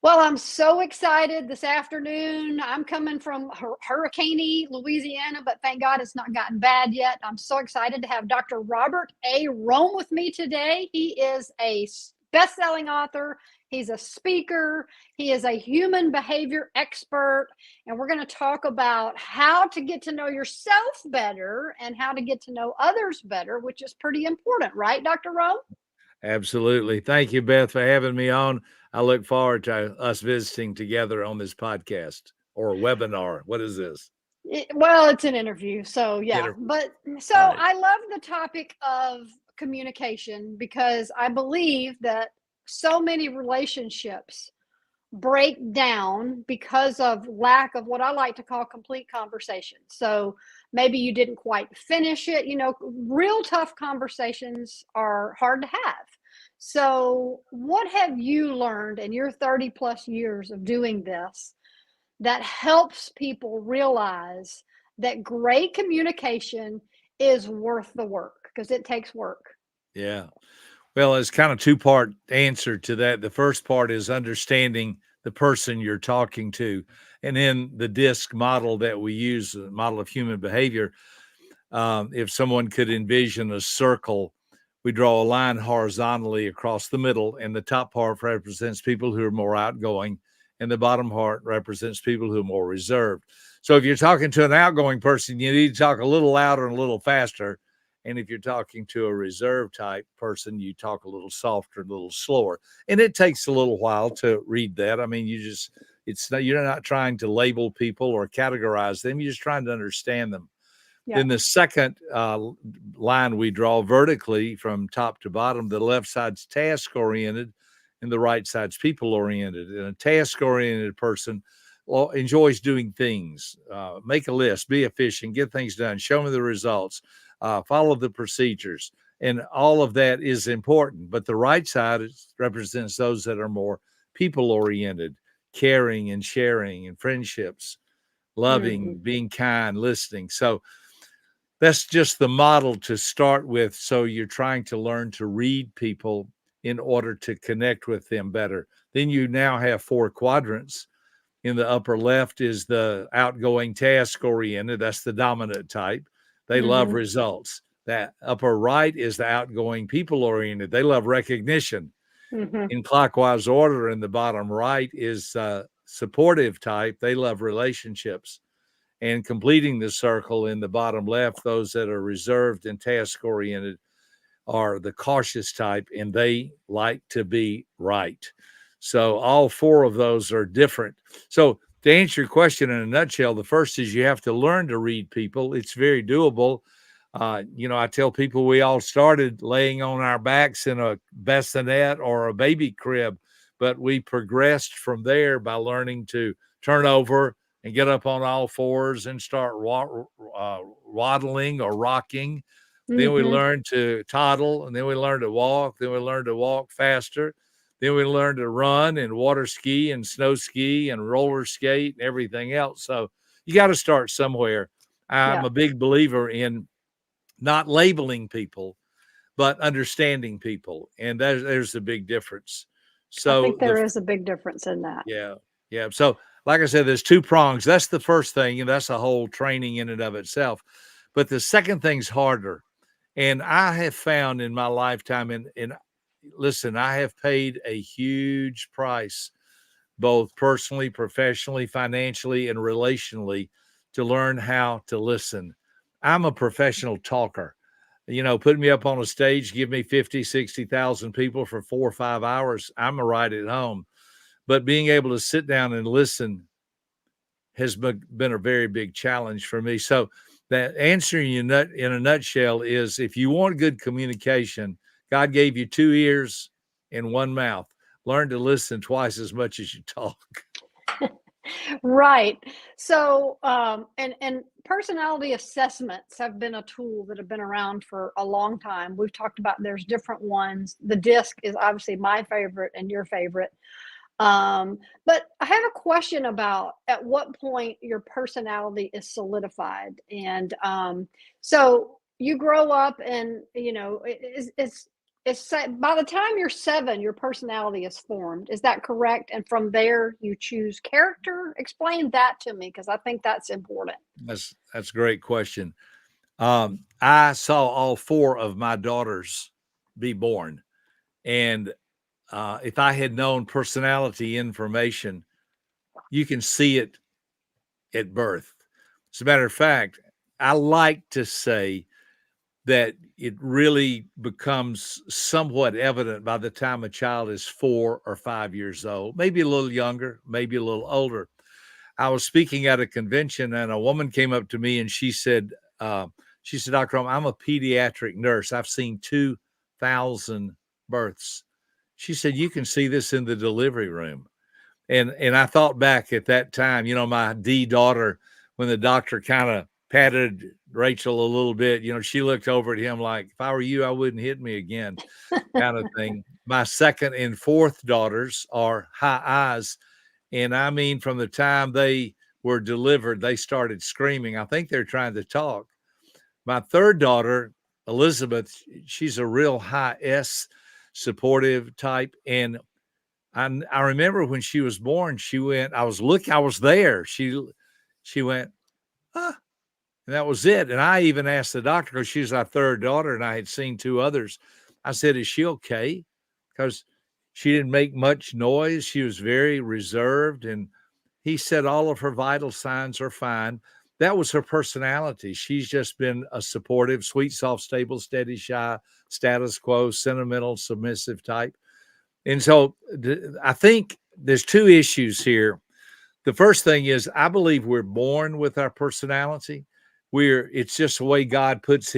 Well, I'm so excited this afternoon. I'm coming from hurricane Louisiana, but thank God it's not gotten bad yet. I'm so excited to have Dr. Robert A. Rohm with me today. He is a best-selling author. He's a speaker. He is a human behavior expert. And we're going to talk about how to get to know yourself better and how to get to know others better, which is pretty important, right, Dr. Rohm? Absolutely. Thank you, Beth, for having me on. I look forward to us visiting together on this podcast or webinar. What is this? Well, it's an interview, so yeah. Interview. But so All right. I love the topic of communication because I believe that so many relationships break down because of lack of what I like to call complete conversation. So maybe you didn't quite finish it. Real tough conversations are hard to have. So, what have you learned in your 30 plus years of doing this that helps people realize that great communication is worth the work because it takes work? Yeah. Well, it's kind of two-part answer to that. The first part is understanding the person you're talking to. And in the DISC model that we use, the model of human behavior, if someone could envision a circle, we draw a line horizontally across the middle, and the top part represents people who are more outgoing, and the bottom part represents people who are more reserved. So if you're talking to an outgoing person, you need to talk a little louder and a little faster. And if you're talking to a reserved type person, you talk a little softer, a little slower. And it takes a little while to read that. I mean, you're not trying to label people or categorize them. You're just trying to understand them. Yeah. Then the second line we draw vertically from top to bottom, the left side's task oriented and the right side's people oriented. And a task oriented person enjoys doing things. Make a list, be efficient, get things done, show me the results, follow the procedures. And all of that is important. But the right side represents those that are more people oriented, caring and sharing and friendships, loving, being kind, listening. So that's just the model to start with. So you're trying to learn to read people in order to connect with them better. Then you now have four quadrants. In the upper left is the outgoing task oriented. That's the dominant type. They love results. That upper right is the outgoing people oriented. They love recognition. In clockwise order, in the bottom right is supportive type. They love relationships. And completing the circle in the bottom left, those that are reserved and task oriented are the cautious type, and they like to be right. So all four of those are different. So to answer your question in a nutshell, the first is you have to learn to read people. It's very doable. I tell people we all started laying on our backs in a bassinet or a baby crib, but we progressed from there by learning to turn over and get up on all fours and start waddling or rocking. Then we learned to toddle, and then we learned to walk. Then we learned to walk faster. Then we learned to run and water ski and snow ski and roller skate and everything else. So you got to start somewhere. I'm Yeah. a big believer in not labeling people, but understanding people. And there's the big difference. I So think there is a big difference in that. yeah. Yeah. So, like I said, there's two prongs. That's the first thing, and that's a whole training in and of itself. But the second thing's harder. And I have found in my lifetime, and listen, I have paid a huge price, both personally, professionally, financially, and relationally, to learn how to listen. I'm a professional talker. Put me up on a stage, give me 50, 60,000 people for 4 or 5 hours. I'm a right at home. But being able to sit down and listen has been a very big challenge for me. So that answering you in a nutshell is, if you want good communication, God gave you two ears and one mouth. Learn to listen twice as much as you talk. Right. So, and personality assessments have been a tool that have been around for a long time. We've talked about there's different ones. The DISC is obviously my favorite and your favorite. But I have a question about at what point your personality is solidified. And so you grow up and, it's by the time you're 7, your personality is formed. Is that correct? And from there, you choose character. Explain that to me, because I think that's important. That's a great question. I saw all 4 of my daughters be born, and if I had known personality information, you can see it at birth. As a matter of fact, I like to say that it really becomes somewhat evident by the time a child is 4 or 5 years old, maybe a little younger, maybe a little older. I was speaking at a convention, and a woman came up to me and she said, Dr. Rohm, I'm a pediatric nurse. I've seen 2,000 births. She said, you can see this in the delivery room. And I thought back at that time, my D daughter, when the doctor kind of patted Rachel a little bit, she looked over at him like, if I were you, I wouldn't hit me again, kind of thing. My second and fourth daughters are high eyes. And I mean, from the time they were delivered, they started screaming. I think they're trying to talk. My third daughter, Elizabeth, she's a real high S supportive type. And I remember when she was born, she went, I was there. She went, ah, and that was it. And I even asked the doctor, because she's our third daughter and I had seen 2 others. I said, is she okay? Because she didn't make much noise. She was very reserved. And he said all of her vital signs are fine. That was her personality. She's just been a supportive, sweet, soft, stable, steady, shy, status quo, sentimental, submissive type. And so I think there's 2 issues here. The first thing is, I believe we're born with our personality. It's just the way God puts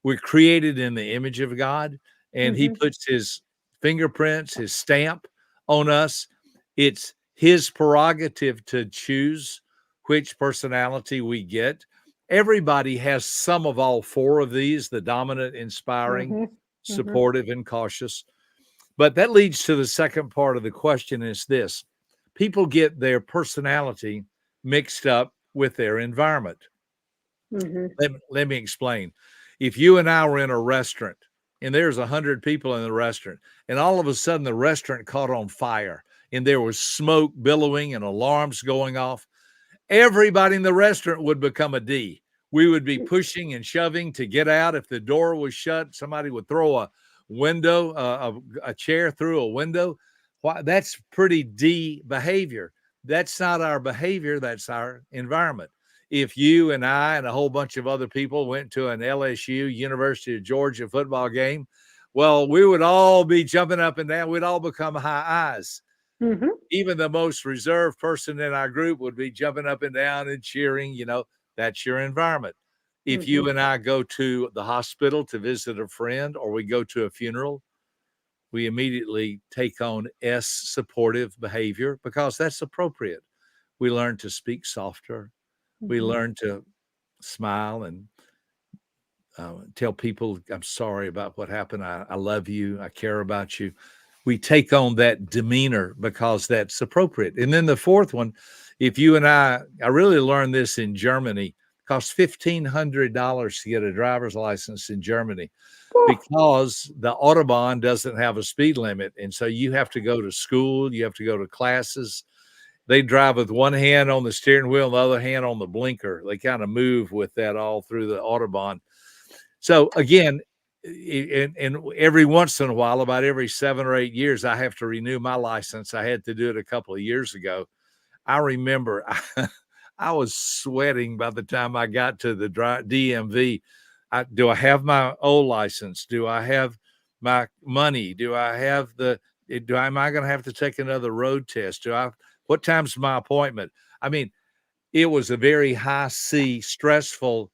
we're created in the image of God, and he puts his fingerprints, his stamp on us. It's his prerogative to choose which personality we get. Everybody has some of all 4 of these: the dominant, inspiring, supportive, and cautious. But that leads to the second part of the question, is this: people get their personality mixed up with their environment. Let me explain. If you and I were in a restaurant and there's 100 people in the restaurant, and all of a sudden the restaurant caught on fire and there was smoke billowing and alarms going off, everybody in the restaurant would become a D. We would be pushing and shoving to get out. If the door was shut, somebody would throw a chair through a window. That's pretty D behavior. That's not our behavior. That's our environment. If you and I and a whole bunch of other people went to an LSU, University of Georgia football game, well, we would all be jumping up and down. We'd all become high eyes. Even the most reserved person in our group would be jumping up and down and cheering. That's your environment. If you and I go to the hospital to visit a friend, or we go to a funeral, we immediately take on S supportive behavior, because that's appropriate. We learn to speak softer. We learn to smile and tell people, I'm sorry about what happened. I love you. I care about you. We take on that demeanor because that's appropriate. And then the fourth one, if you and I really learned this in Germany, costs $1,500 to get a driver's license in Germany, because the Autobahn doesn't have a speed limit. And so you have to go to school, you have to go to classes. They drive with one hand on the steering wheel and the other hand on the blinker. They kind of move with that all through the Autobahn. So again, and every once in a while, about every 7 or 8 years, I have to renew my license. I had to do it a couple of years ago. I remember I was sweating by the time I got to the DMV. Do I have my old license? Do I have my money? Am I going to have to take another road test? What time's my appointment? I mean, it was a very high C, stressful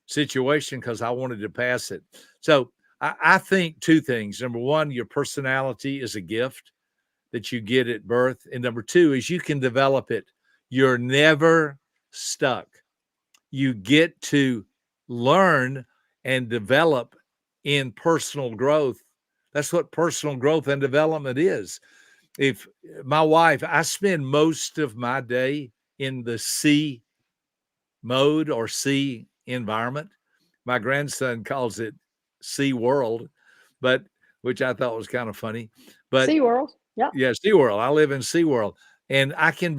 situation, because I wanted to pass it. So I think 2 things. Number one, your personality is a gift that you get at birth. And number 2 is you can develop it. You're never stuck. You get to learn and develop in personal growth. That's what personal growth and development is. If my wife, I spend most of my day in the C mode or C environment. My grandson calls it C world, but which I thought was kind of funny. But SeaWorld. Yeah. yeah, SeaWorld. I live in SeaWorld. And I can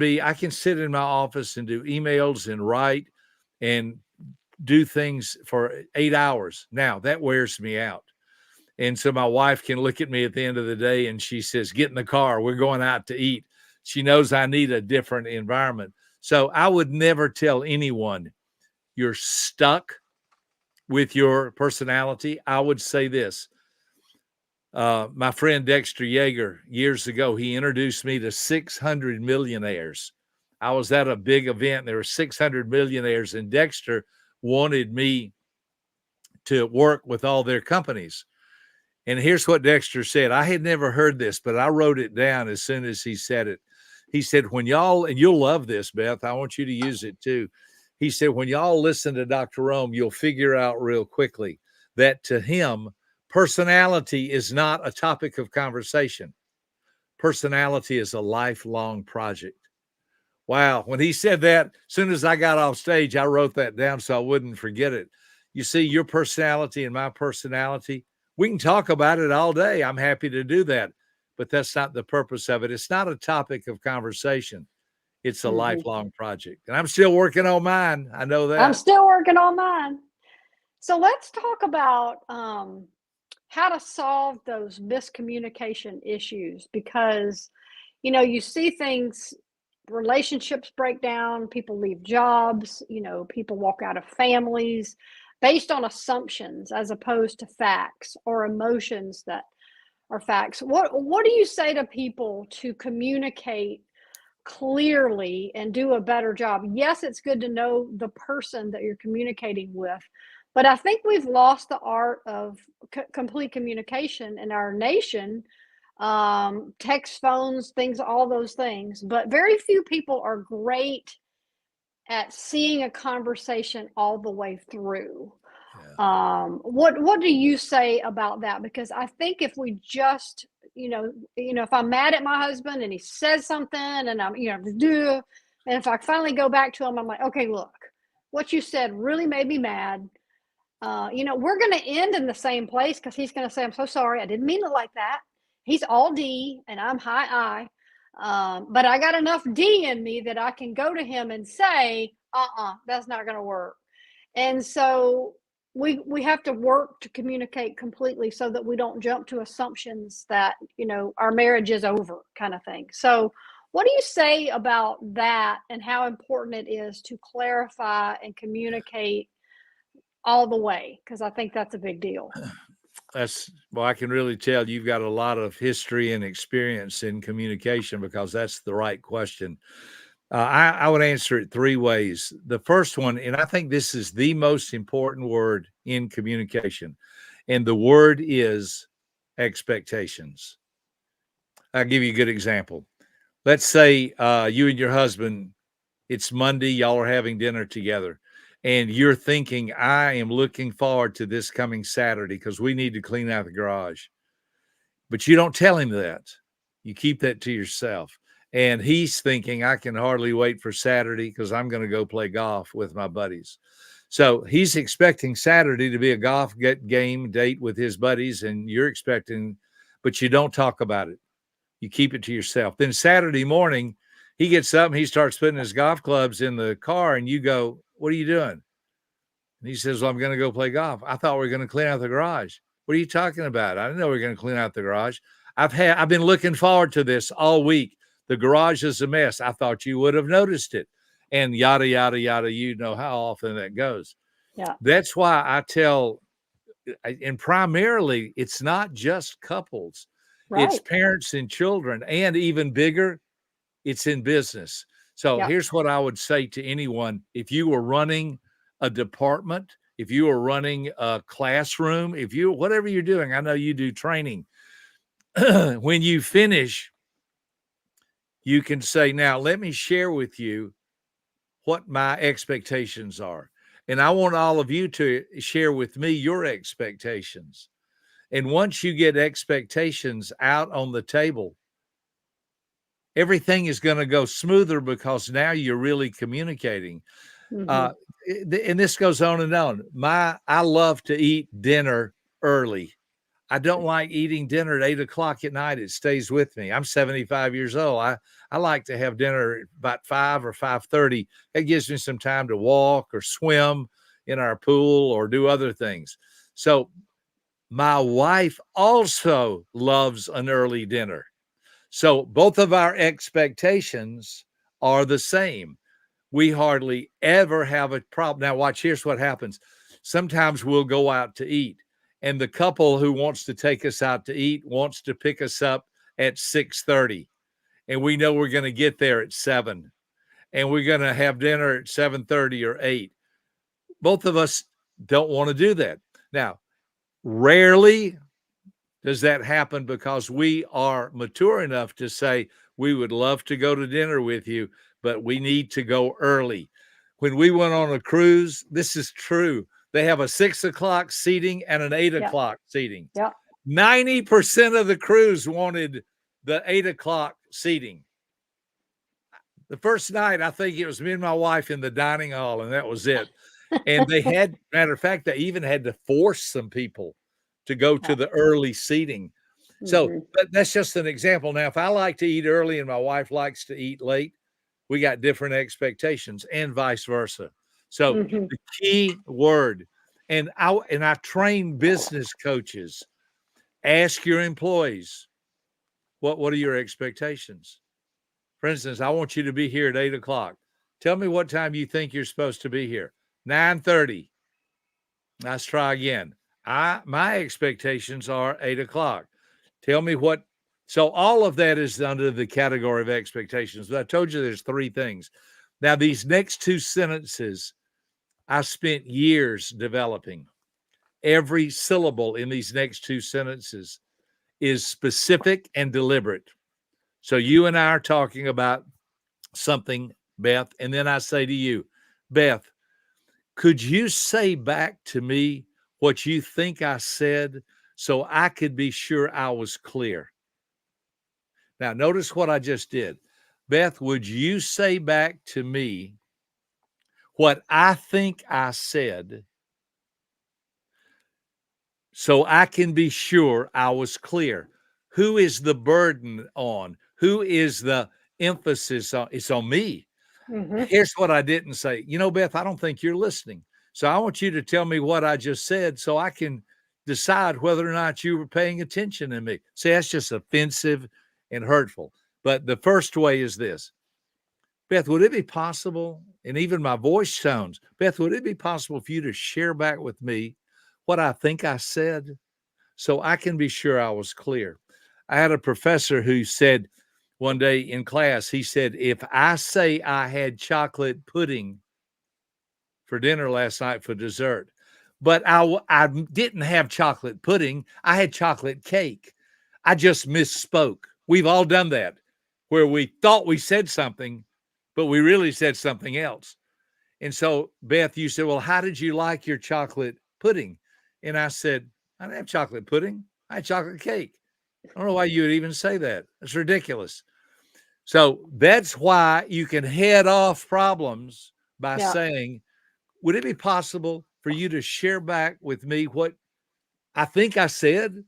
sit in my office and do emails and write and do things for 8 hours. Now that wears me out. And so my wife can look at me at the end of the day and she says, get in the car. We're going out to eat. She knows I need a different environment. So I would never tell anyone you're stuck with your personality. I would say this. My friend Dexter Yeager, years ago, he introduced me to 600 millionaires. I was at a big event. There were 600 millionaires, and Dexter wanted me to work with all their companies. And here's what Dexter said. I had never heard this, but I wrote it down as soon as he said it. He said, when y'all, and you'll love this, Beth, I want you to use it too. He said, when y'all listen to Dr. Rohm, you'll figure out real quickly that to him, personality is not a topic of conversation. Personality is a lifelong project. Wow. When he said that, as soon as I got off stage, I wrote that down so I wouldn't forget it. You see, your personality and my personality, we can talk about it all day. I'm happy to do that, but that's not the purpose of it. It's not a topic of conversation. It's a lifelong project. And I'm still working on mine. I know that. I'm still working on mine. So let's talk about how to solve those miscommunication issues, because, you know, you see things, relationships break down, people leave jobs, you know, people walk out of families based on assumptions as opposed to facts or emotions that are facts. What do you say to people to communicate clearly and do a better job? Yes, it's good to know the person that you're communicating with, but I think we've lost the art of complete communication in our nation. Text, phones, things, all those things, but very few people are great at seeing a conversation all the way through. What do you say about that? Because I think if we just, if I'm mad at my husband and he says something and I'm, and if I finally go back to him, I'm like, okay, look, what you said really made me mad. We're going to end in the same place because he's going to say, I'm so sorry. I didn't mean it like that. He's all D and I'm high I. But I got enough D in me that I can go to him and say, that's not going to work. And so we have to work to communicate completely so that we don't jump to assumptions that, our marriage is over kind of thing. So what do you say about that and how important it is to clarify and communicate all the way? Because I think that's a big deal. I can really tell you've got a lot of history and experience in communication, because that's the right question. I would answer it 3 ways. The first one, and I think this is the most important word in communication, and the word is expectations. I'll give you a good example. Let's say you and your husband, it's Monday, y'all are having dinner together, and you're thinking, I am looking forward to this coming Saturday because we need to clean out the garage. But you don't tell him that. You keep that to yourself. And he's thinking, I can hardly wait for Saturday because I'm going to go play golf with my buddies. So he's expecting Saturday to be a golf game date with his buddies, and you're expecting, but you don't talk about it. You keep it to yourself. Then Saturday morning, he gets up and he starts putting his golf clubs in the car, and you go, what are you doing? And he says, well, I'm going to go play golf. I thought we were going to clean out the garage. What are you talking about? I didn't know we were going to clean out the garage. I've been looking forward to this all week. The garage is a mess. I thought you would have noticed it. And yada, yada, yada. You know how often that goes. Yeah. That's why I tell, and primarily it's not just couples. Right. It's parents and children, and even bigger, it's in business. So here's what I would say to anyone. If you were running a department, if you were running a classroom, whatever you're doing, I know you do training. When you finish, you can say, now let me share with you what my expectations are. And I want all of you to share with me your expectations. And once you get expectations out on the table, everything is going to go smoother because now you're really communicating. And this goes on and on. I love to eat dinner early. I don't like eating dinner at 8 o'clock at night. It stays with me. I'm 75 years old. I like to have dinner at about 5 or 5:30. It gives me some time to walk or swim in our pool or do other things. So my wife also loves an early dinner. So both of our expectations are the same. We hardly ever have a problem. Now, watch, here's what happens. Sometimes we'll go out to eat, and the couple who wants to take us out to eat wants to pick us up at 6:30, and we know we're going to get there at 7, and we're going to have dinner at 7:30 or 8. Both of us don't want to do that. Now, rarely does that happen because we are mature enough to say, we would love to go to dinner with you, but we need to go early. When we went on a cruise, this is true. They have a 6 o'clock seating and an 8 o'clock seating. Yeah. 90% of the cruise wanted the 8 o'clock seating. The first night, I think it was me and my wife in the dining hall, and that was it. And they had, matter of fact, they even had to force some people to go to the early seating. So that's just an example. Now, if I like to eat early and my wife likes to eat late, we got different expectations, and vice versa. So the key word, and I train business coaches, ask your employees, what are your expectations? For instance, I want you to be here at 8 o'clock. Tell me what time you think you're supposed to be here. 9:30. Let's try again. My expectations are 8 o'clock. Tell me what. So all of that is under the category of expectations. But I told you there's 3 things. Now, these next 2 sentences, I spent years developing. Every syllable in these next 2 sentences is specific and deliberate. So you and I are talking about something, Beth, and then I say to you, Beth, could you say back to me what you think I said so I could be sure I was clear? Now, notice what I just did. Beth, would you say back to me what I think I said so I can be sure I was clear? Who is the burden on? Who is the emphasis on? It's on me. Here's what I didn't say. Beth, I don't think you're listening. So I want you to tell me what I just said so I can decide whether or not you were paying attention to me. See, that's just offensive and hurtful. But the first way is this. Beth, would it be possible, and even my voice tones, Beth, would it be possible for you to share back with me what I think I said so I can be sure I was clear? I had a professor who said one day in class, he said, if I say I had chocolate pudding for dinner last night for dessert, but I didn't have chocolate pudding, I had chocolate cake, I just misspoke. We've all done that, where we thought we said something, but we really said something else. And so, Beth, you said, well, how did you like your chocolate pudding? And I said, I didn't have chocolate pudding. I had chocolate cake. I don't know why you would even say that. It's ridiculous. So that's why you can head off problems by saying, would it be possible for you to share back with me what I think I said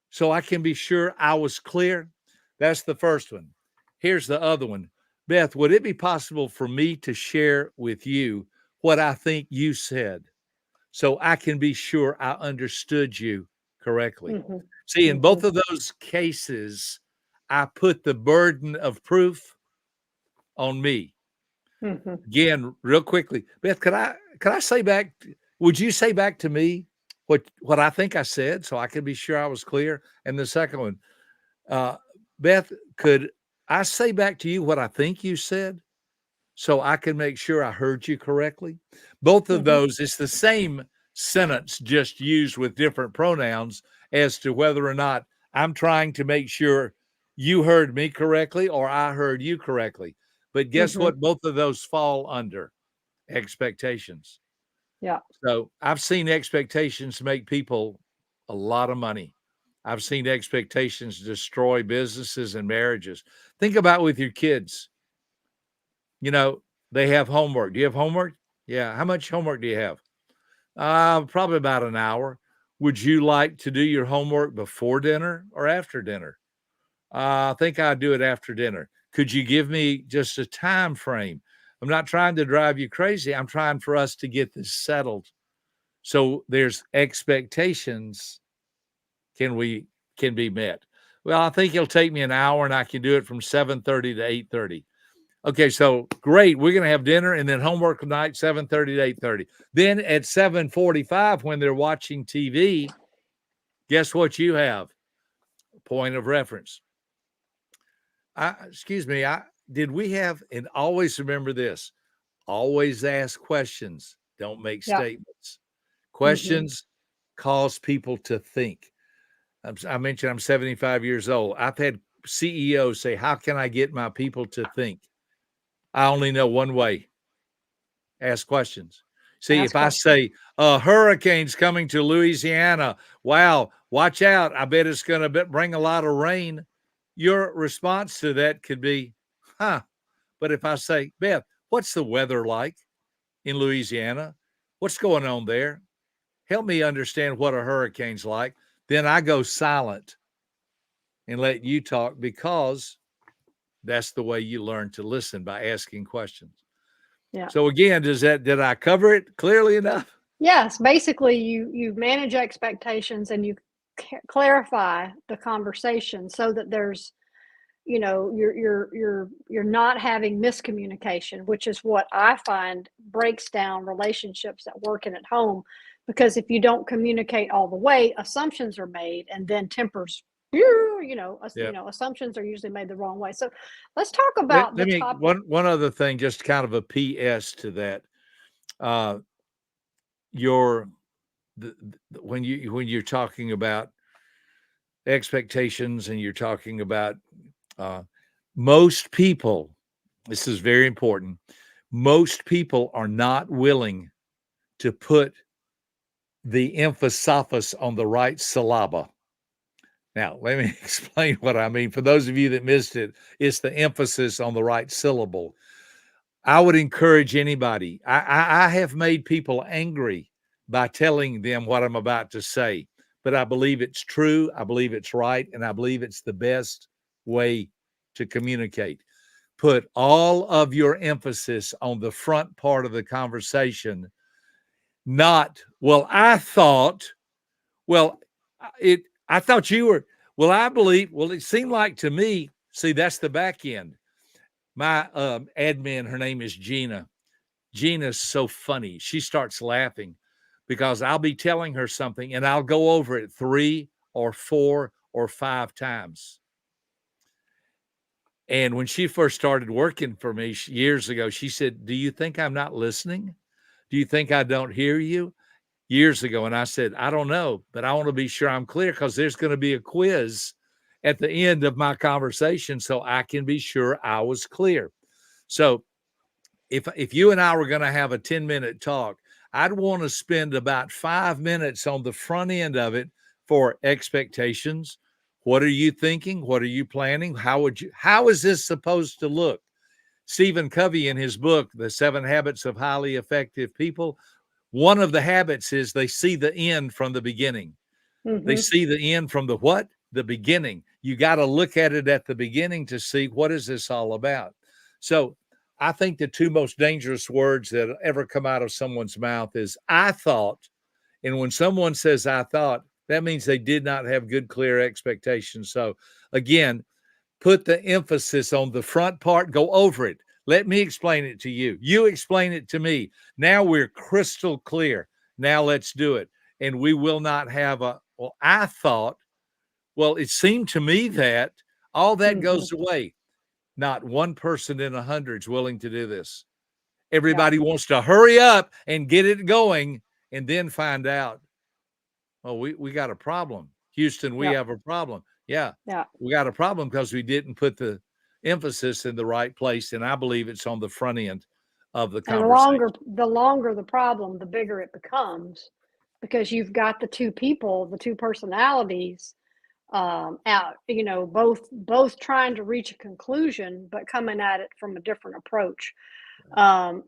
so I can be sure I was clear? That's the first one. Here's the other one. Beth, would it be possible for me to share with you what I think you said so I can be sure I understood you correctly? See, in both of those cases, I put the burden of proof on me. Again, real quickly, Beth, could I say back, would you say back to me what I think I said so I could be sure I was clear? And the second one, Beth, could I say back to you what I think you said so I can make sure I heard you correctly? Both of those, it's the same sentence, just used with different pronouns as to whether or not I'm trying to make sure you heard me correctly or I heard you correctly. But guess what? Both of those fall under expectations. Yeah. So I've seen expectations make people a lot of money. I've seen expectations destroy businesses and marriages. Think about with your kids. They have homework. Do you have homework? Yeah. How much homework do you have? Probably about an hour. Would you like to do your homework before dinner or after dinner? I think I'd do it after dinner. Could you give me just a time frame? I'm not trying to drive you crazy. I'm trying for us to get this settled. So there's expectations can be met. Well, I think it'll take me an hour and I can do it from 7:30 to 8:30. Okay, so great. We're going to have dinner and then homework tonight, 7:30 to 8:30. Then at 7:45, when they're watching TV, guess what you have? Point of reference. Excuse me, did we have, and always remember this, always ask questions, don't make Yeah. statements. Questions cause people to think. I mentioned I'm 75 years old. I've had CEOs say, how can I get my people to think? I only know one way. Ask questions. See, Ask if I questions. say a hurricane's coming to Louisiana, wow, watch out. I bet it's going to bring a lot of rain. Your response to that could be, huh. But if I say, Beth, what's the weather like in Louisiana? What's going on there? Help me understand what a hurricane's like. Then I go silent and let you talk, because that's the way you learn to listen, by asking questions. Yeah. So again, did I cover it clearly enough? Yes, basically you manage expectations and you clarify the conversation so that there's, you're not having miscommunication, which is what I find breaks down relationships at work and at home, because if you don't communicate all the way, assumptions are made, and then tempers, assumptions are usually made the wrong way. So let's talk about the Let me topic. one other thing, just kind of a PS to that. Your when you're talking about expectations and you're talking about most people, this is very important. Most people are not willing to put the emphasis on the right syllable. Now, let me explain what I mean. For those of you that missed it, it's the emphasis on the right syllable. I would encourage anybody. I have made people angry by telling them what I'm about to say, but I believe it's true. I believe it's right. And I believe it's the best way to communicate. Put all of your emphasis on the front part of the conversation, not, well, I thought, well, I thought you were, well, I believe, well, it seemed like to me, see, that's the back end. My admin, her name is Gina. Gina's so funny. She starts laughing because I'll be telling her something and I'll go over it 3 or 4 or 5 times. And when she first started working for me years ago, she said, do you think I'm not listening? Do you think I don't hear you? Years ago. And I said, I don't know, but I want to be sure I'm clear, because there's going to be a quiz at the end of my conversation so I can be sure I was clear. So if you and I were going to have a 10-minute talk, I'd want to spend about 5 minutes on the front end of it for expectations. What are you thinking? What are you planning? How is this supposed to look? Stephen Covey, in his book, The 7 Habits of Highly Effective People, one of the habits is they see the end from the beginning. They see the end from the what? The beginning. You got to look at it at the beginning to see, what is this all about? So I think the 2 most dangerous words that ever come out of someone's mouth is I thought. And when someone says I thought, that means they did not have good, clear expectations. So again, put the emphasis on the front part, go over it. Let me explain it to you. You explain it to me. Now we're crystal clear. Now let's do it. And we will not have well, I thought, well, it seemed to me that all that goes away. Not one person in 100 is willing to do this. Everybody wants to hurry up and get it going and then find out, well, we got a problem. Houston, we have a problem. Yeah. We got a problem because we didn't put the emphasis in the right place. And I believe it's on the front end of the conversation. And the longer the problem, the bigger it becomes, because you've got the 2 people, the 2 personalities out, both trying to reach a conclusion, but coming at it from a different approach.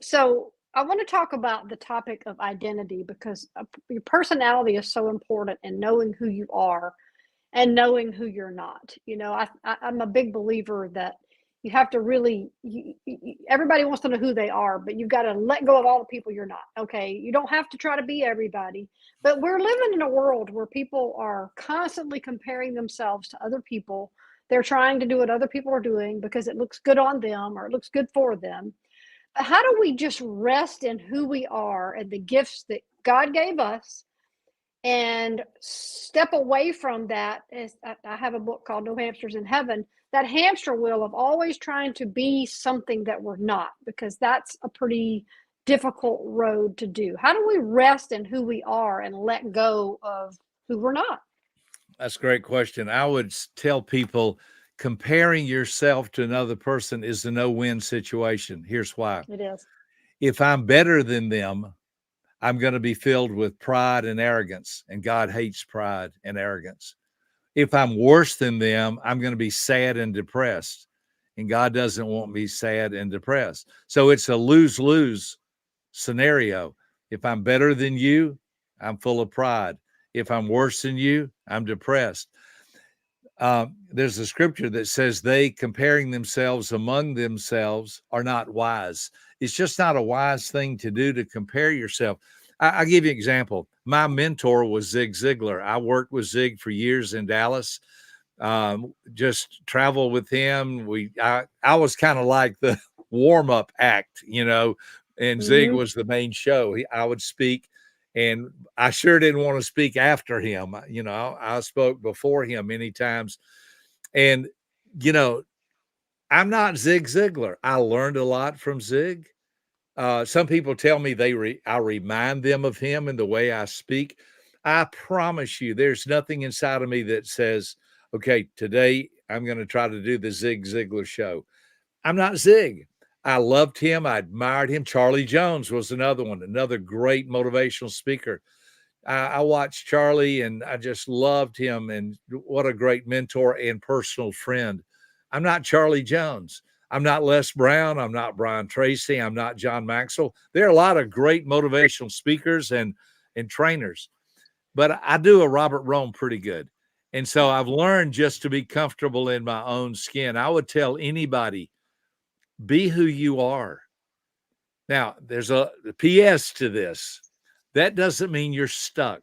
So I want to talk about the topic of identity because your personality is so important in knowing who you are and knowing who you're not. I'm a big believer that you have to really, everybody wants to know who they are, but you've got to let go of all the people you're not. Okay. You don't have to try to be everybody, but we're living in a world where people are constantly comparing themselves to other people. They're trying to do what other people are doing because it looks good on them or it looks good for them. But how do we just rest in who we are and the gifts that God gave us and step away from that? I have a book called No Hamsters in Heaven, that hamster wheel of always trying to be something that we're not, because that's a pretty difficult road to do. How do we rest in who we are and let go of who we're not? That's a great question. I would tell people comparing yourself to another person is a no-win situation. Here's why. It is. If I'm better than them, I'm going to be filled with pride and arrogance, and God hates pride and arrogance. If I'm worse than them, I'm going to be sad and depressed, and God doesn't want me sad and depressed. So it's a lose-lose scenario. If I'm better than you, I'm full of pride. If I'm worse than you, I'm depressed. There's a scripture that says they comparing themselves among themselves are not wise. It's just not a wise thing to do, to compare yourself. I'll give you an example. My mentor was Zig Ziglar. I worked with Zig for years in Dallas. Just travel with him. I was kind of like the warm-up act, and Zig was the main show. I would speak, and I sure didn't want to speak after him. I spoke before him many times. And, I'm not Zig Ziglar. I learned a lot from Zig. Some people tell me I remind them of him in the way I speak. I promise you, there's nothing inside of me that says, okay, today I'm going to try to do the Zig Ziglar show. I'm not Zig. I loved him. I admired him. Charlie Jones was another one, another great motivational speaker. I watched Charlie and I just loved him, and what a great mentor and personal friend. I'm not Charlie Jones. I'm not Les Brown. I'm not Brian Tracy. I'm not John Maxwell. There are a lot of great motivational speakers and trainers, but I do a Robert Rohm pretty good. And so I've learned just to be comfortable in my own skin. I would tell anybody, be who you are. Now, there's a PS to this. That doesn't mean you're stuck.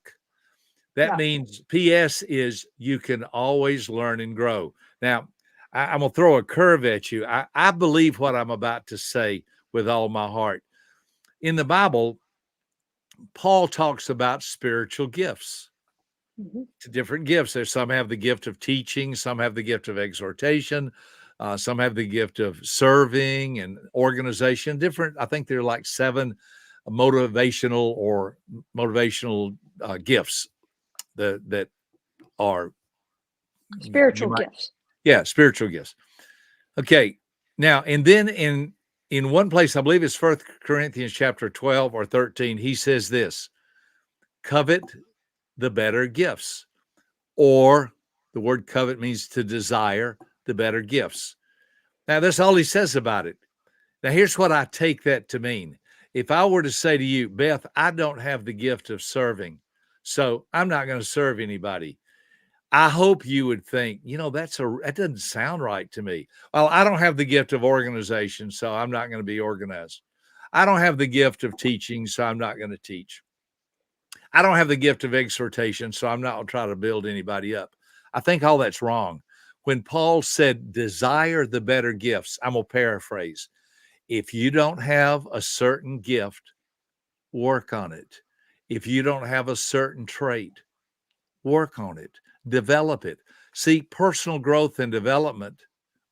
That means PS is you can always learn and grow. Now, I'm going to throw a curve at you. I believe what I'm about to say with all my heart. In the Bible, Paul talks about spiritual gifts. Different gifts. There's some have the gift of teaching, some have the gift of exhortation, some have the gift of serving and organization. Different. I think there are like 7 motivational gifts that are spiritual gifts. Yeah, spiritual gifts. Okay. Now, and then in one place, I believe it's 1 Corinthians chapter 12 or 13, he says this: covet the better gifts. Or the word covet means to desire the better gifts. Now, that's all he says about it. Now, here's what I take that to mean. If I were to say to you, Beth, I don't have the gift of serving, so I'm not going to serve anybody, I hope you would think, that doesn't sound right to me. Well, I don't have the gift of organization, so I'm not going to be organized. I don't have the gift of teaching, so I'm not going to teach. I don't have the gift of exhortation, so I'm not going to try to build anybody up. I think all that's wrong. When Paul said, desire the better gifts, I'm going to paraphrase. If you don't have a certain gift, work on it. If you don't have a certain trait, work on it, develop it. See, personal growth and development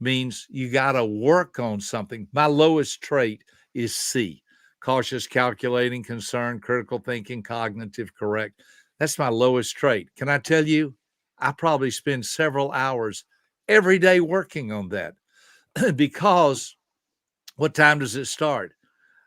means you got to work on something. My lowest trait is C: cautious, calculating, concerned, critical thinking, cognitive, correct. That's my lowest trait. Can I tell you, I probably spend several hours every day working on that. Because what time does it start?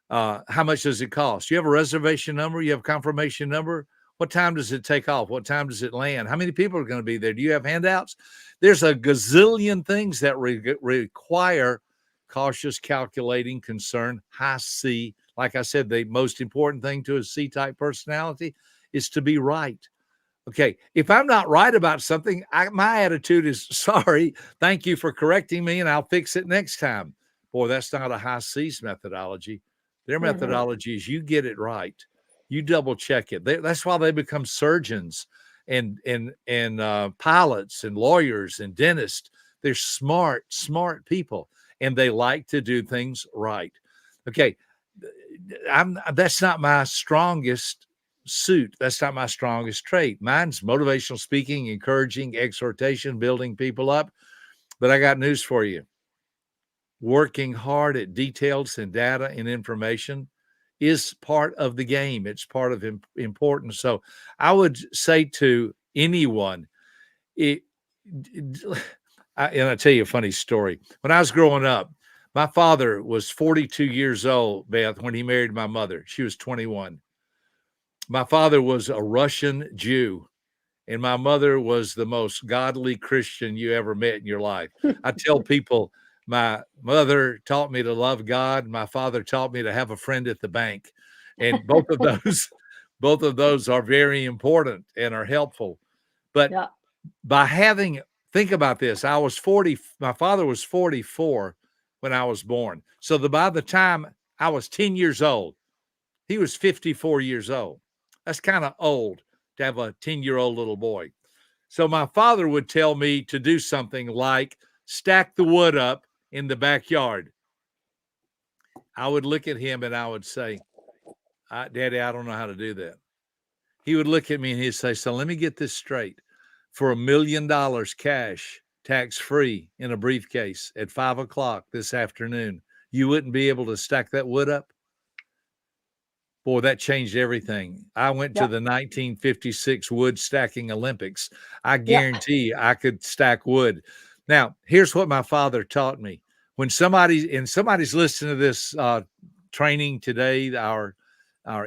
How much does it cost? You have a reservation number? You have a confirmation number? What time does it take off? What time does it land? How many people are going to be there? Do you have handouts? There's a gazillion things that require cautious, calculating, concern, high C Like I said, the most important thing to a C-type personality is to be right. Okay, if I'm not right about something, my attitude is, sorry, thank you for correcting me, and I'll fix it next time. Boy, that's not a high C's methodology. Their methodology is you get it right. You double check it. That's why they become surgeons and pilots and lawyers and dentists. They're smart people, and they like to do things right. Okay, that's not my strongest suit. That's not my strongest trait. Mine's motivational speaking, encouraging, exhortation, building people up. But I got news for you. Working hard at details and data and information is part of the game. It's part of importance. So I would say to anyone, and I'll tell you a funny story. When I was growing up, my father was 42 years old, Beth, when he married my mother. She was 21. My father was a Russian Jew, and my mother was the most godly Christian you ever met in your life. I tell people, my mother taught me to love God. My father taught me to have a friend at the bank. And both of those are very important and are helpful. But think about this. My father was 44 when I was born. So by the time I was 10 years old, he was 54 years old. That's kind of old to have a 10-year-old little boy. So my father would tell me to do something like stack the wood up in the backyard. I would look at him and I would say, Daddy, I don't know how to do that. He would look at me and he'd say, so let me get this straight. For $1 million cash, tax-free in a briefcase at 5 o'clock this afternoon, you wouldn't be able to stack that wood up? Boy, that changed everything. I went to the 1956 wood stacking Olympics. I guarantee I could stack wood. Now, here's what my father taught me. When somebody's listening to this training today, our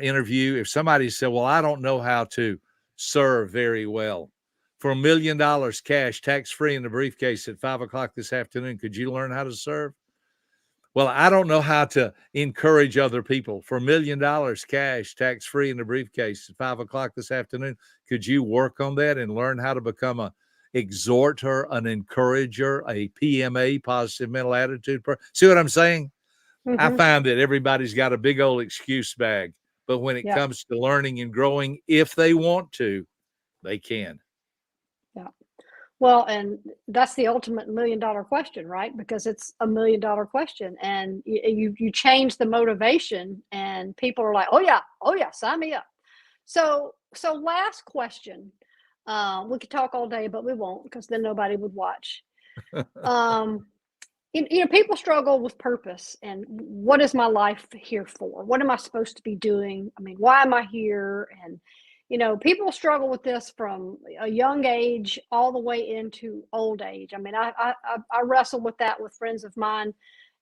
interview, if somebody said, well, I don't know how to serve very well. For $1 million cash, tax-free in the briefcase at 5 o'clock this afternoon, could you learn how to serve? Well, I don't know how to encourage other people. For $1 million cash, tax-free in the briefcase at 5 o'clock this afternoon, could you work on that and learn how to become an exhorter, an encourager, a PMA, positive mental attitude? See what I'm saying? I find that everybody's got a big old excuse bag, but when it comes to learning and growing, if they want to, they can. Yeah. Well, and that's the ultimate $1 million question, right? Because it's $1 million question, and you change the motivation, and people are like, oh yeah, sign me up. So last question. We could talk all day, but we won't, because then nobody would watch. People struggle with purpose and what is my life here for? What am I supposed to be doing? I mean, why am I here? And people struggle with this from a young age all the way into old age. I mean, I wrestle with that with friends of mine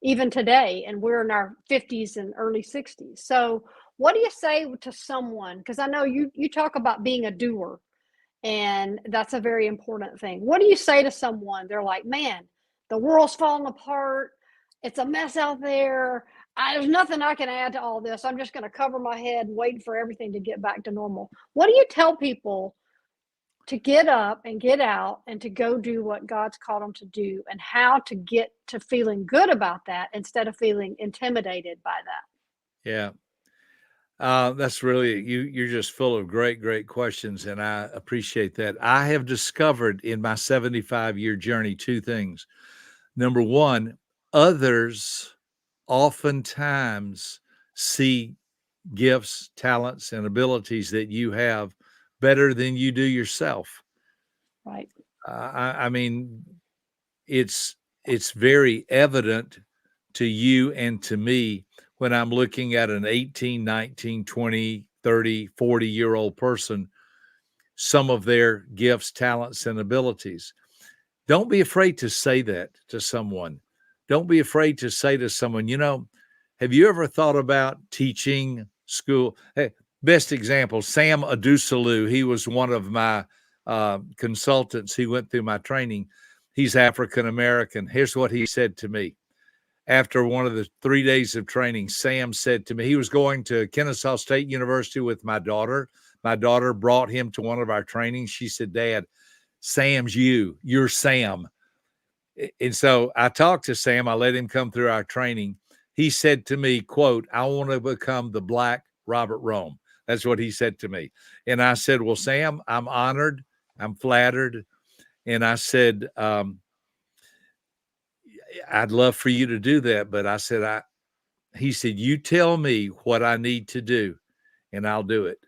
even today, and we're in our 50s and early 60s. So what do you say to someone? Because I know you talk about being a doer, and that's a very important thing. What do you say to someone? They're like, man, the world's falling apart. It's a mess out there. There's nothing I can add to all this. I'm just going to cover my head, waiting for everything to get back to normal. What do you tell people to get up and get out and to go do what God's called them to do, and how to get to feeling good about that instead of feeling intimidated by that? Yeah. That's really, you're just full of great questions, and I appreciate that. I have discovered in my 75-year journey 2 things. Number one, others oftentimes see gifts, talents, and abilities that you have better than you do yourself. Right. I mean, it's very evident to you and to me when I'm looking at an 18, 19, 20, 30, 40-year-old person, some of their gifts, talents, and abilities. Don't be afraid to say that to someone. Don't be afraid to say to someone, have you ever thought about teaching school? Hey, best example, Sam Adusalu. He was one of my consultants. He went through my training. He's African-American. Here's what he said to me. after one of the 3 days of training, Sam said to me, he was going to Kennesaw State University with my daughter. My daughter brought him to one of our trainings. She said, Dad, Sam's you're Sam. And so I talked to Sam. I let him come through our training. He said to me, quote, I want to become the Black Robert Rohm. That's what he said to me. And I said, well, Sam, I'm honored. I'm flattered. And I said, I'd love for you to do that. But I said, he said, you tell me what I need to do and I'll do it.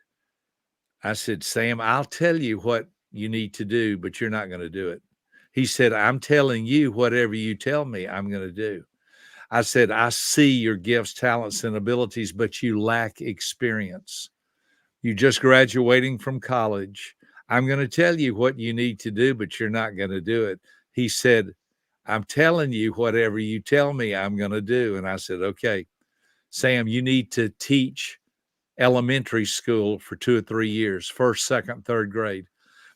I said, Sam, I'll tell you what you need to do, but you're not going to do it. He said, I'm telling you whatever you tell me, I'm going to do. I said, I see your gifts, talents, and abilities, but you lack experience. You're just graduating from college. I'm going to tell you what you need to do, but you're not going to do it. He said, I'm telling you whatever you tell me, I'm going to do. And I said, okay, Sam, you need to teach elementary school for 2 or 3 years, first, second, third grade,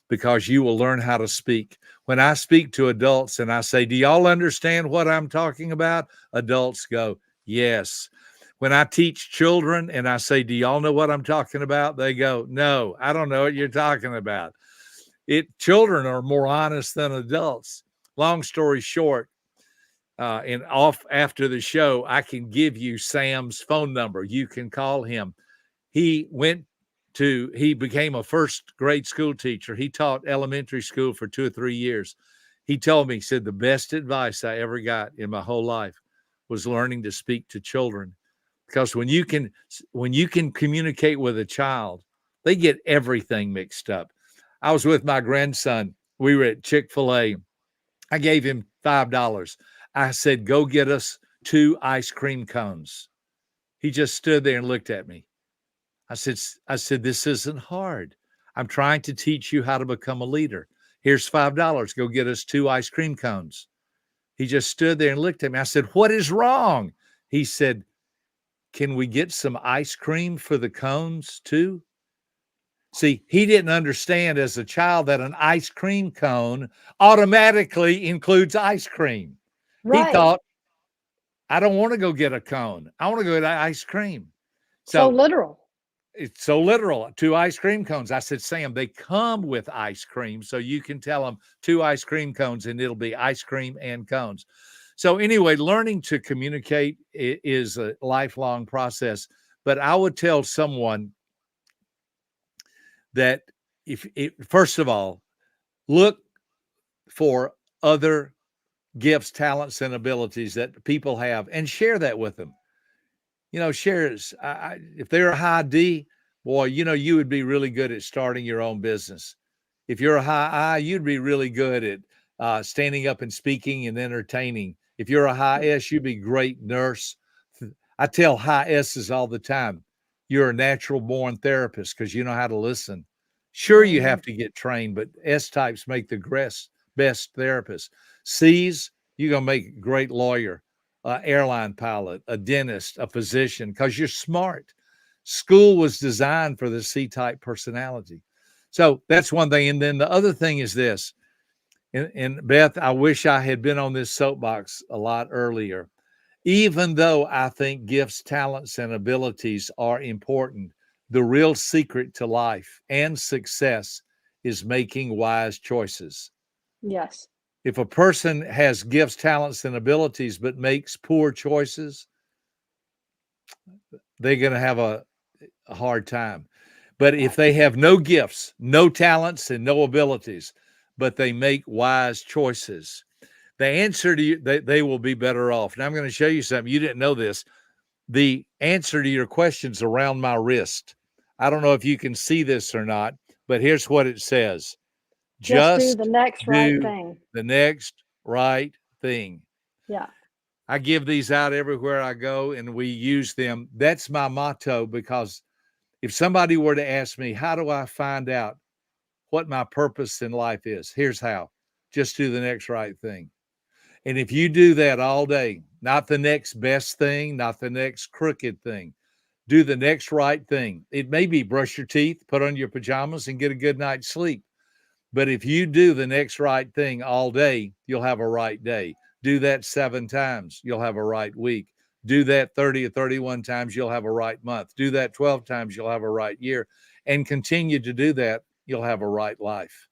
because you will learn how to speak. When I speak to adults and I say, do y'all understand what I'm talking about? Adults go, yes. When I teach children and I say, do y'all know what I'm talking about? They go, no, I don't know what you're talking about. Children are more honest than adults. Long story short, and off after the show, I can give you Sam's phone number. You can call him. He became a first grade school teacher. He taught elementary school for 2 or 3 years. He told me, he said, the best advice I ever got in my whole life was learning to speak to children. Because when you can communicate with a child, they get everything mixed up. I was with my grandson. We were at Chick-fil-A. I gave him $5. I said, go get us 2 ice cream cones. He just stood there and looked at me. I said, this isn't hard. I'm trying to teach you how to become a leader. Here's $5. Go get us 2 ice cream cones. He just stood there and looked at me. I said, what is wrong? He said, can we get some ice cream for the cones too? See, he didn't understand as a child that an ice cream cone automatically includes ice cream. Right. He thought, I don't want to go get a cone. I want to go get ice cream. So literal. It's so literal. 2 ice cream cones. I said, Sam, they come with ice cream. So you can tell them 2 ice cream cones and it'll be ice cream and cones. So anyway, learning to communicate is a lifelong process. But I would tell someone that first of all, look for other gifts, talents, and abilities that people have and share that with them. Share if they're a high D, boy, you would be really good at starting your own business. If you're a high I, you'd be really good at standing up and speaking and entertaining. If you're a high S, you'd be a great nurse. I tell high S's all the time, you're a natural born therapist because you know how to listen. Sure, you have to get trained, but S types make the best therapists. C's, you're going to make a great lawyer, airline pilot, a dentist, a physician, because you're smart. School was designed for the C-type personality. So that's one thing. And then the other thing is this, and Beth, I wish I had been on this soapbox a lot earlier. Even though I think gifts, talents, and abilities are important, the real secret to life and success is making wise choices. Yes. If a person has gifts, talents, and abilities, but makes poor choices, they're going to have a hard time. But if they have no gifts, no talents, and no abilities, but they make wise choices, the answer to you, they will be better off. And I'm going to show you something. You didn't know this. The answer to your question's around my wrist. I don't know if you can see this or not, but here's what it says. Just do the next right thing. The next right thing. Yeah. I give these out everywhere I go and we use them. That's my motto, because if somebody were to ask me, how do I find out what my purpose in life is? Here's how. Just do the next right thing. And if you do that all day, not the next best thing, not the next crooked thing, do the next right thing. It may be brush your teeth, put on your pajamas, and get a good night's sleep. But if you do the next right thing all day, you'll have a right day. Do that 7 times, you'll have a right week. Do that 30 or 31 times, you'll have a right month. Do that 12 times, you'll have a right year. And continue to do that, you'll have a right life.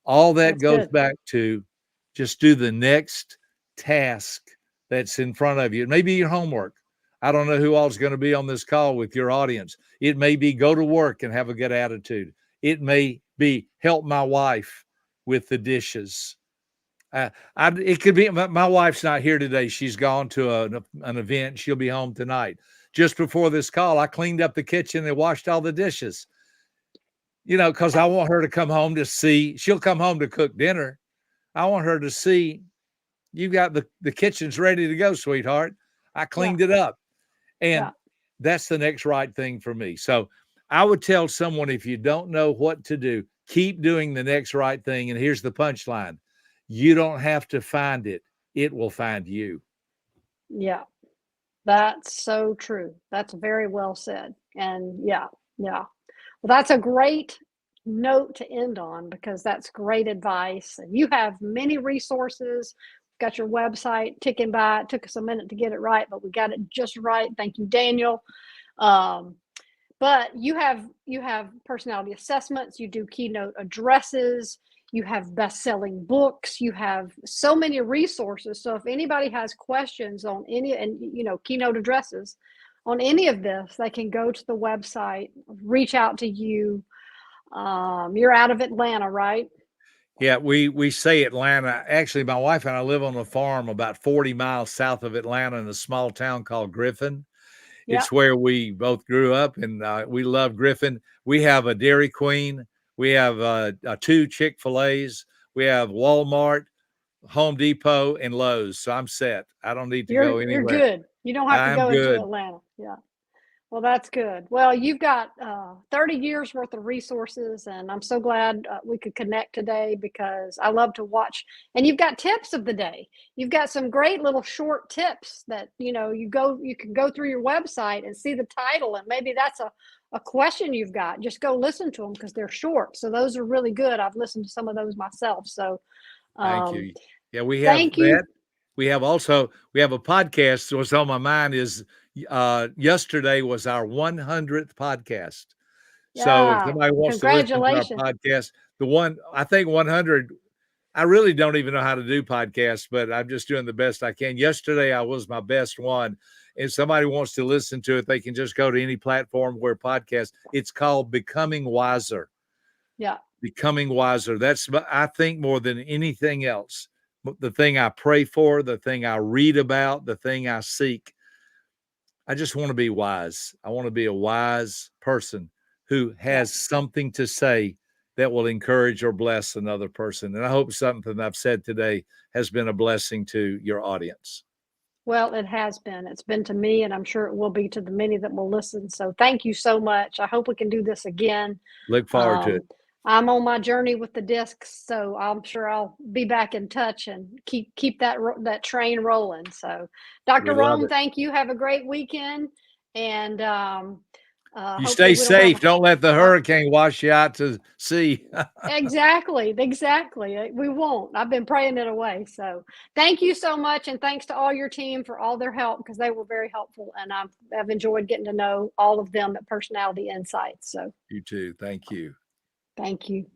All that That's goes good. back to just do the next task that's in front of you. It may be your homework. I don't know who all is going to be on this call with your audience. It may be go to work and have a good attitude. It may be help my wife with the dishes. It could be my wife's not here today. She's gone to an event. She'll be home tonight. Just before this call, I cleaned up the kitchen and washed all the dishes. Because I want her to come home to see. She'll come home to cook dinner. I want her to see you got the kitchen's ready to go, sweetheart. I cleaned it up. And that's the next right thing for me. So I would tell someone, if you don't know what to do, keep doing the next right thing. And here's the punchline. You don't have to find it. It will find you. Yeah, that's so true. That's very well said. And yeah. Well, that's a great note to end on, because that's great advice. And you have many resources. Got your website ticking by. It took us a minute to get it right, but we got it just right. Thank you, Daniel. But you have personality assessments. You do keynote addresses. You have best-selling books. You have so many resources. So if anybody has questions on any, and keynote addresses on any of this, they can go to the website, reach out to you. You're out of Atlanta, right? Yeah, we say Atlanta. Actually, my wife and I live on a farm about 40 miles south of Atlanta in a small town called Griffin. Yep. It's where we both grew up, and we love Griffin. We have a Dairy Queen. We have 2 Chick-fil-A's. We have Walmart, Home Depot, and Lowe's. So I'm set. I don't need to go anywhere. You're good. You don't have to I'm go into good. Atlanta. Yeah. Well, that's good. Well, you've got 30 years worth of resources, and I'm so glad we could connect today, because I love to watch. And you've got tips of the day. You've got some great little short tips that, you can go through your website and see the title, and maybe that's a question you've got. Just go listen to them, because they're short. So those are really good. I've listened to some of those myself. So thank you. Yeah, we have thank that. you. We have a podcast. So what's on my mind is yesterday was our 100th podcast. So if somebody wants to listen to our podcast, I think 100, I really don't even know how to do podcasts, but I'm just doing the best I can. Yesterday, I was my best one. If somebody wants to listen to it, they can just go to any platform where podcasts. It's called Becoming Wiser. Yeah. Becoming Wiser. That's, I think, more than anything else, the thing I pray for, the thing I read about, the thing I seek. I just want to be wise. I want to be a wise person who has something to say that will encourage or bless another person. And I hope something I've said today has been a blessing to your audience. Well, it has been. It's been to me, and I'm sure it will be to the many that will listen. So thank you so much. I hope we can do this again. Look forward to it. I'm on my journey with the discs, so I'm sure I'll be back in touch and keep that train rolling. So, Dr. Rohm, thank you. Have a great weekend, and you stay safe. Don't let the hurricane wash you out to sea. Exactly. We won't. I've been praying it away. So thank you so much. And thanks to all your team for all their help, because they were very helpful. And I've enjoyed getting to know all of them at Personality Insights. So you too. Thank you. Thank you.